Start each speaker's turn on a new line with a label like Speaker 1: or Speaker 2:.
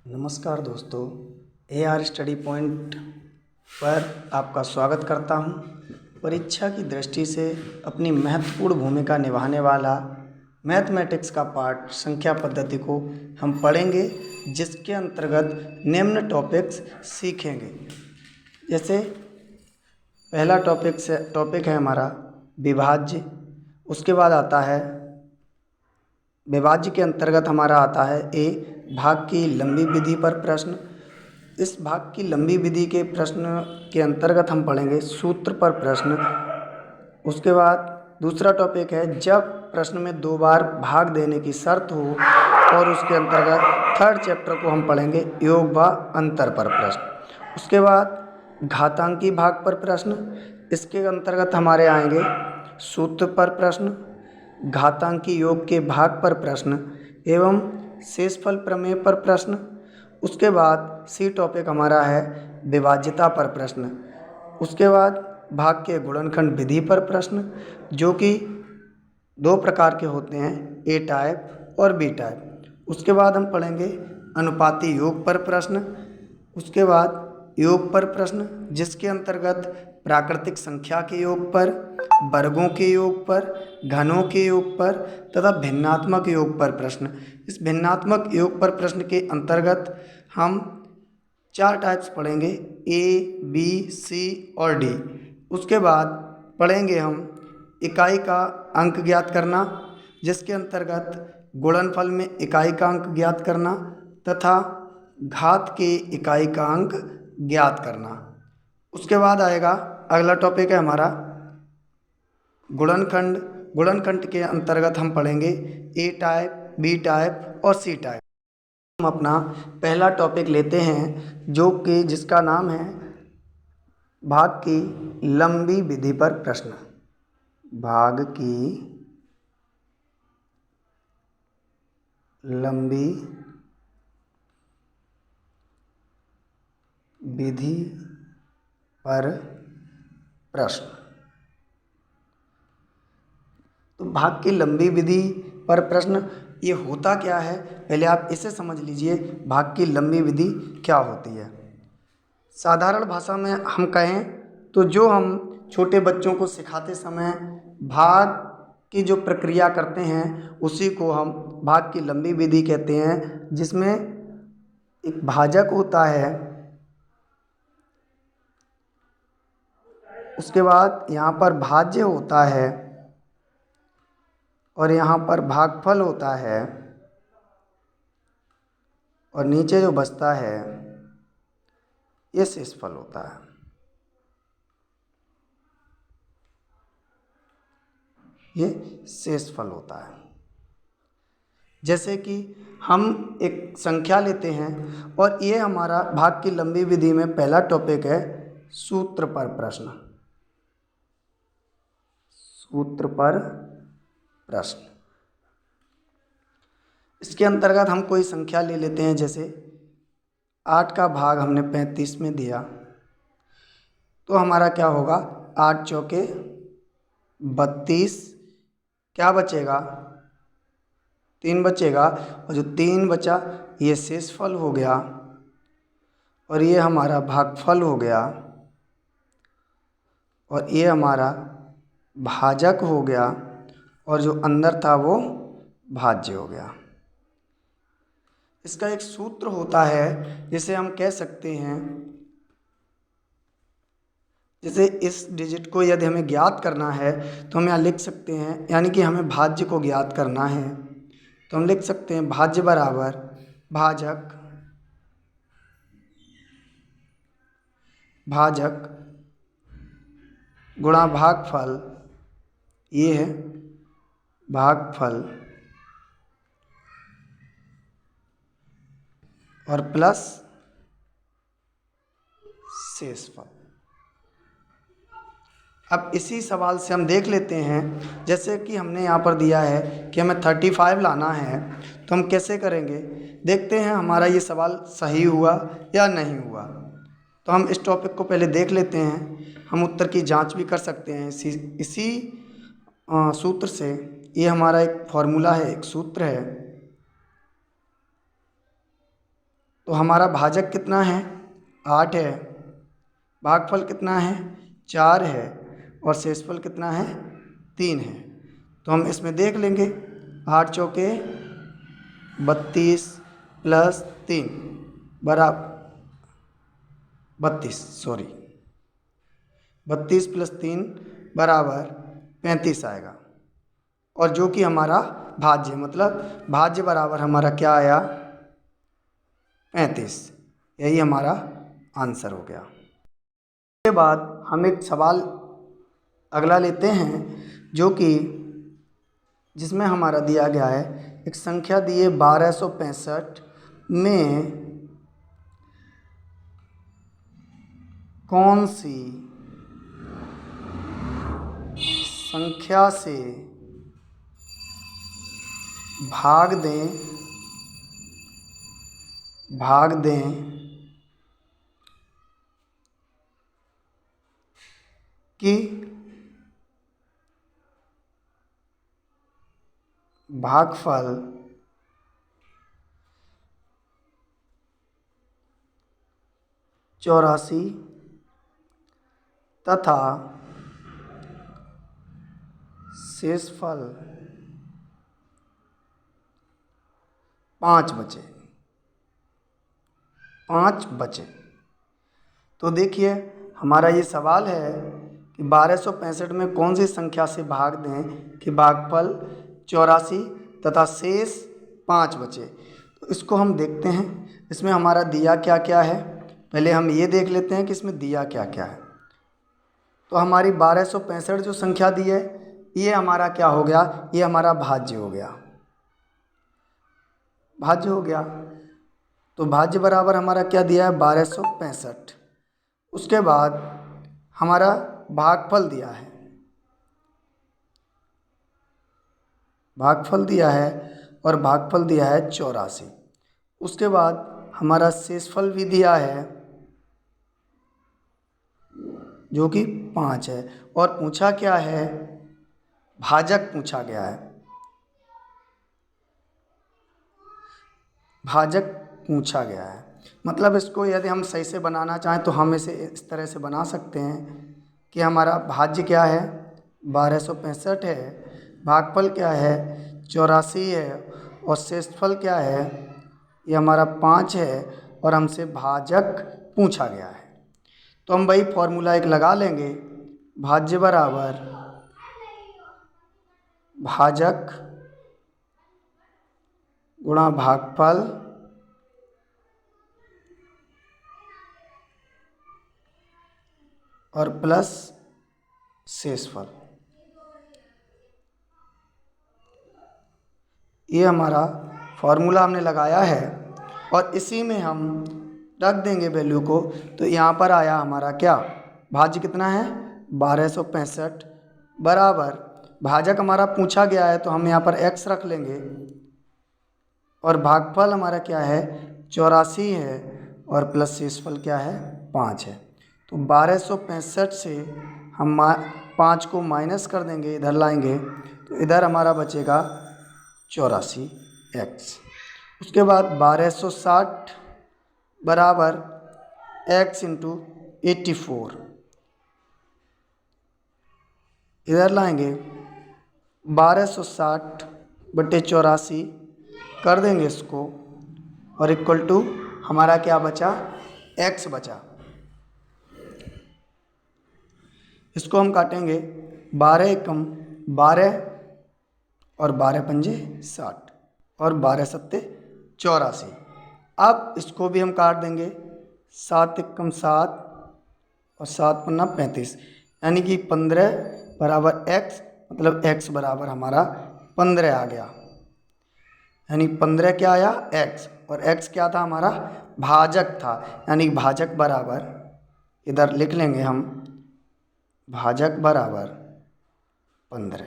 Speaker 1: नमस्कार दोस्तों, AR study point पर आपका स्वागत करता हूं। परीक्षा की दृष्टि से अपनी महत्वपूर्ण भूमिका निभाने वाला मैथमेटिक्स का पाठ संख्या पद्धति को हम पढ़ेंगे, जिसके अंतर्गत निम्न टॉपिक्स सीखेंगे। जैसे पहला टॉपिक है हमारा विभाज्य। उसके बाद आता है विभाज्य के अंतर्गत हमारा आता है भाग की लंबी विधि पर प्रश्न। इस भाग की लंबी विधि के प्रश्न के अंतर्गत हम पढ़ेंगे सूत्र पर प्रश्न। उसके बाद दूसरा टॉपिक है जब प्रश्न में 2 बार भाग देने की शर्त हो, और उसके अंतर्गत थर्ड चैप्टर को हम पढ़ेंगे योग व अंतर पर प्रश्न। उसके बाद घातांकी भाग पर प्रश्न। इसके अंतर्गत हमारे आएंगे सूत्र पर प्रश्न, घातांकी योग के भाग पर प्रश्न एवं शेषफल प्रमेय पर प्रश्न। उसके बाद सी टॉपिक हमारा है विभाज्यता पर प्रश्न। उसके बाद भाग के गुणनखंड विधि पर प्रश्न, जो कि 2 प्रकार के होते हैं, ए टाइप और बी टाइप। उसके बाद हम पढ़ेंगे अनुपाती योग पर प्रश्न। उसके बाद योग पर प्रश्न, जिसके अंतर्गत प्राकृतिक संख्या के योग पर, वर्गों के योग पर, घनों के योग पर तथा भिन्नात्मक योग पर प्रश्न। इस भिन्नात्मक योग पर प्रश्न के अंतर्गत हम 4 टाइप्स पढ़ेंगे, ए, बी, सी और डी। उसके बाद पढ़ेंगे हम इकाई का अंक ज्ञात करना, जिसके अंतर्गत गुणनफल में इकाई का अंक ज्ञात करना तथा घात के इकाई का अंक ज्ञात करना। उसके बाद आएगा अगला टॉपिक है हमारा गुणनखंड। गुणनखंड के अंतर्गत हम पढ़ेंगे ए टाइप, बी टाइप और सी टाइप। हम अपना पहला टॉपिक लेते हैं, जो कि जिसका नाम है भाग की लंबी विधि पर प्रश्न। भाग की लंबी विधि पर प्रश्न। तो भाग की लंबी विधि पर प्रश्न ये होता क्या है, पहले आप इसे समझ लीजिए। भाग की लंबी विधि क्या होती है? साधारण भाषा में हम कहें तो जो हम छोटे बच्चों को सिखाते समय भाग की जो प्रक्रिया करते हैं, उसी को हम भाग की लंबी विधि कहते हैं, जिसमें एक भाजक होता है, उसके बाद यहाँ पर भाज्य होता है और यहाँ पर भागफल होता है, और नीचे जो बचता है ये शेषफल होता है। ये शेषफल होता है। जैसे कि हम एक संख्या लेते हैं, और ये हमारा भाग की लंबी विधि में पहला टॉपिक है सूत्र पर प्रश्न। सूत्र पर प्रश्न। इसके अंतर्गत हम कोई संख्या ले लेते हैं, जैसे 8 का भाग हमने 35 में दिया, तो हमारा क्या होगा, 8 चौके 32, क्या बचेगा, 3 बचेगा, और जो 3 बचा ये शेषफल हो गया, और ये हमारा भागफल हो गया, और ये हमारा भाजक हो गया, और जो अंदर था वो भाज्य हो गया। इसका एक सूत्र होता है, जिसे हम कह सकते हैं, जैसे इस डिजिट को यदि हमें ज्ञात करना है तो हम यहाँ लिख सकते हैं, यानी कि हमें भाज्य को ज्ञात करना है तो हम लिख सकते हैं भाज्य बराबर भाजक, भाजक गुणा भागफल, ये है भागफल, और प्लस शेषफल। अब इसी सवाल से हम देख लेते हैं, जैसे कि हमने यहाँ पर दिया है कि हमें 35 लाना है, तो हम कैसे करेंगे, देखते हैं हमारा ये सवाल सही हुआ या नहीं हुआ। तो हम इस टॉपिक को पहले देख लेते हैं, हम उत्तर की जांच भी कर सकते हैं इसी सूत्र से। ये हमारा एक फॉर्मूला है, एक सूत्र है, तो हमारा भाजक कितना है, 8 है, भागफल कितना है, 4 है, और शेषफल कितना है, 3 है। तो हम इसमें देख लेंगे, 8 चौके 32 प्लस 3 बराबर 32 प्लस 3 बराबर 35 आएगा। और जो कि हमारा भाज्य, मतलब भाज्य बराबर हमारा क्या आया, 35। यही हमारा आंसर हो गया। इसके बाद हम एक सवाल अगला लेते हैं, जो कि जिसमें हमारा दिया गया है, एक संख्या दी है 1265 में कौन सी संख्या से भाग दें कि भागफल 84 तथा शेषफल 5 बचे। तो देखिए हमारा ये सवाल है कि 1265 में कौन सी संख्या से भाग दें कि भागफल 84 तथा शेष 5 बचे। तो इसको हम देखते हैं, इसमें हमारा दिया क्या क्या है। पहले हम ये देख लेते हैं कि इसमें दिया क्या क्या है। तो हमारी 1265 जो संख्या दी है, ये हमारा क्या हो गया, ये हमारा भाज्य हो गया, भाज्य हो गया। तो भाज्य बराबर हमारा क्या दिया है, 1265। उसके बाद हमारा भागफल दिया है, और भागफल दिया है 84। उसके बाद हमारा शेषफल भी दिया है जो कि 5 है, और पूछा क्या है, भाजक पूछा गया है, भाजक पूछा गया है। मतलब इसको यदि हम सही से बनाना चाहें तो हम इसे इस तरह से बना सकते हैं कि हमारा भाज्य क्या है, 1265 है, भागफल क्या है, 84 है, और शेषफल क्या है, ये हमारा 5 है, और हमसे भाजक पूछा गया है। तो हम वही फॉर्मूला एक लगा लेंगे, भाज्य बराबर भाजक गुणा भागफल और प्लस शेषफल। ये हमारा फॉर्मूला हमने लगाया है, और इसी में हम रख देंगे वैल्यू को। तो यहाँ पर आया हमारा क्या, भाज्य कितना है, 1265 बराबर भाजक हमारा पूछा गया है, तो हम यहाँ पर x रख लेंगे, और भागफल हमारा क्या है, 84 है, और प्लस शेषफल क्या है, 5 है। तो 1265 से हम 5 को माइनस कर देंगे, इधर लाएंगे, तो इधर हमारा बचेगा 84x। उसके बाद 1260 बराबर x इंटू 84, इधर लाएंगे, 1260 बटे 84 कर देंगे इसको, और इक्वल टू हमारा क्या बचा, x बचा। इसको हम काटेंगे, 12 एकम 12, और 12 पंजे 60, और 12 सत्ते 84। अब इसको भी हम काट देंगे, 7 एकम 7, और 7 पन्ना 35, यानी कि 15 बराबर x, मतलब x बराबर हमारा 15 आ गया। यानी 15 क्या आया, x, और x क्या था, हमारा भाजक था। यानी भाजक बराबर, इधर लिख लेंगे हम, भाजक बराबर 15।